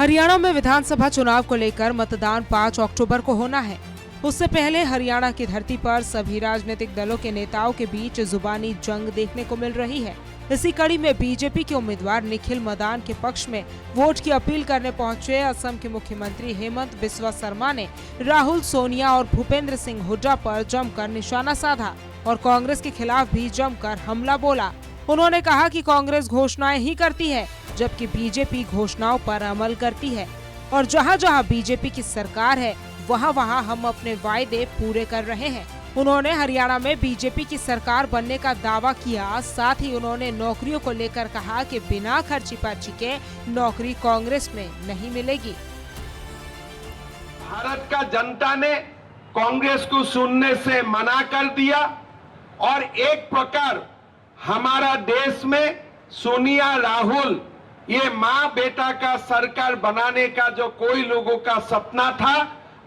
हरियाणा में विधानसभा चुनाव को लेकर मतदान 5 अक्टूबर को होना है। उससे पहले हरियाणा की धरती पर सभी राजनीतिक दलों के नेताओं के बीच जुबानी जंग देखने को मिल रही है। इसी कड़ी में बीजेपी के उम्मीदवार निखिल मदान के पक्ष में वोट की अपील करने पहुंचे असम के मुख्यमंत्री हेमंत बिस्वा शर्मा ने राहुल, सोनिया और भूपेंद्र सिंह हुड्डा पर जमकर निशाना साधा और कांग्रेस के खिलाफ भी जमकर हमला बोला। उन्होंने कहा कि कांग्रेस घोषणाएं ही करती है, जबकि बीजेपी घोषणाओं पर अमल करती है और जहां जहां बीजेपी की सरकार है वहां हम अपने वायदे पूरे कर रहे हैं। उन्होंने हरियाणा में बीजेपी की सरकार बनने का दावा किया। साथ ही उन्होंने नौकरियों को लेकर कहा कि बिना खर्ची पर्ची के नौकरी कांग्रेस में नहीं मिलेगी। भारत का जनता ने कांग्रेस को सुनने से मना कर दिया और एक प्रकार हमारा देश में सोनिया, राहुल, ये माँ बेटा का सरकार बनाने का जो कोई लोगों का सपना था,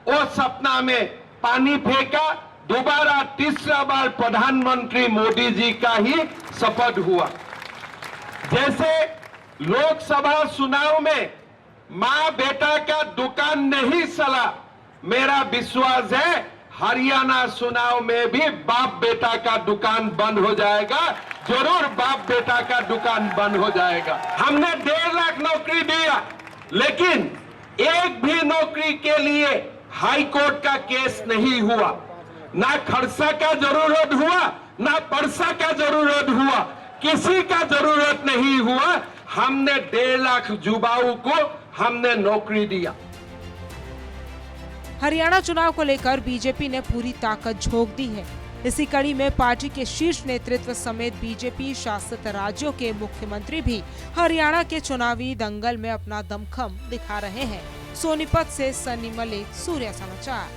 वो सपना में पानी फेंका। दोबारा तीसरा बार प्रधानमंत्री मोदी जी का ही शपथ हुआ। जैसे लोकसभा चुनाव में माँ बेटा का दुकान नहीं चला, मेरा विश्वास है हरियाणा चुनाव में भी बाप बेटा का दुकान बंद हो जाएगा। जरूर बाप बेटा का दुकान बंद हो जाएगा। हमने 1.5 लाख नौकरी दिया, लेकिन एक भी नौकरी के लिए हाई कोर्ट का केस नहीं हुआ। ना खर्चा का जरूरत हुआ, ना परसा का जरूरत हुआ, किसी का जरूरत नहीं हुआ। हमने 1.5 लाख युवाओं को हमने नौकरी दिया। हरियाणा चुनाव को लेकर बीजेपी ने पूरी ताकत झोंक दी है। इसी कड़ी में पार्टी के शीर्ष नेतृत्व समेत बीजेपी शासित राज्यों के मुख्यमंत्री भी हरियाणा के चुनावी दंगल में अपना दमखम दिखा रहे हैं। सोनीपत से सनी मलिक, सूर्य समाचार।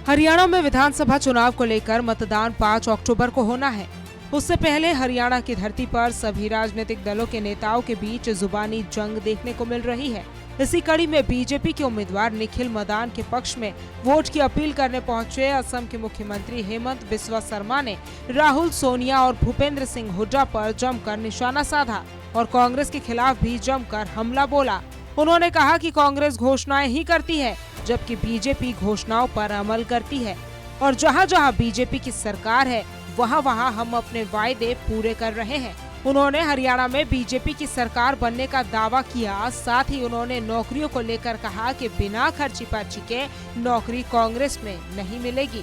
हरियाणा में विधानसभा चुनाव को लेकर मतदान 5 अक्टूबर को होना है। उससे पहले हरियाणा की धरती पर सभी राजनीतिक दलों के नेताओं के बीच जुबानी जंग देखने को मिल रही है। इसी कड़ी में बीजेपी के उम्मीदवार निखिल मदान के पक्ष में वोट की अपील करने पहुंचे असम के मुख्यमंत्री हेमंत बिस्वा शर्मा ने राहुल, सोनिया और भूपेंद्र सिंह हुड्डा पर जमकर निशाना साधा और कांग्रेस के खिलाफ भी जमकर हमला बोला। उन्होंने कहा कि कांग्रेस घोषणाएं ही करती है, जबकि बीजेपी घोषणाओं पर अमल करती है और जहां जहां बीजेपी की सरकार है वहां हम अपने वायदे पूरे कर रहे हैं। उन्होंने हरियाणा में बीजेपी की सरकार बनने का दावा किया। साथ ही उन्होंने नौकरियों को लेकर कहा कि बिना खर्ची पर्ची के नौकरी कांग्रेस में नहीं मिलेगी।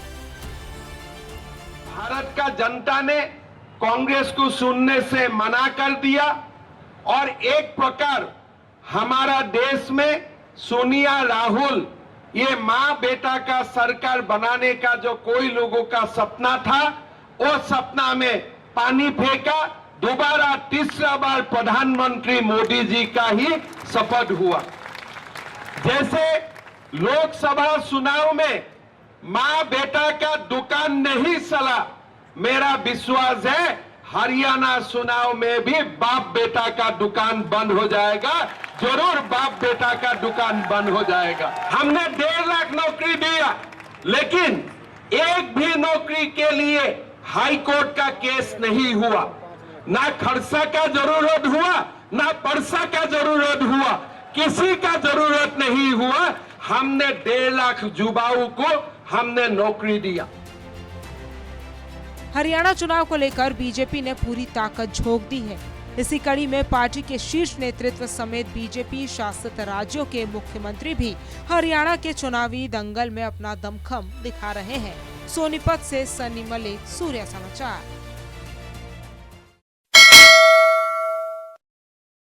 भारत का जनता ने कांग्रेस को सुनने से मना कर दिया और एक प्रकार हमारा देश में सोनिया, राहुल, ये माँ बेटा का सरकार बनाने का जो कोई लोगों का सपना था, वो सपना में पानी फेंका। दोबारा तीसरा बार प्रधानमंत्री मोदी जी का ही शपथ हुआ। जैसे लोकसभा चुनाव में माँ बेटा का दुकान नहीं चला, मेरा विश्वास है हरियाणा चुनाव में भी बाप बेटा का दुकान बंद हो जाएगा। जरूर बाप बेटा का दुकान बंद हो जाएगा। हमने 1.5 लाख नौकरी दिया, लेकिन एक भी नौकरी के लिए हाई कोर्ट का केस नहीं हुआ। ना खर्चा का जरूरत हुआ, ना परसा का जरूरत हुआ, किसी का जरूरत नहीं हुआ। हमने 1.5 लाख युवाओं को हमने नौकरी दिया। हरियाणा चुनाव को लेकर बीजेपी ने पूरी ताकत झोंक दी है। इसी कड़ी में पार्टी के शीर्ष नेतृत्व समेत बीजेपी शासित राज्यों के मुख्यमंत्री भी हरियाणा के चुनावी दंगल में अपना दमखम दिखा रहे हैं। सोनीपत से सनी मलिक, सूर्य समाचार।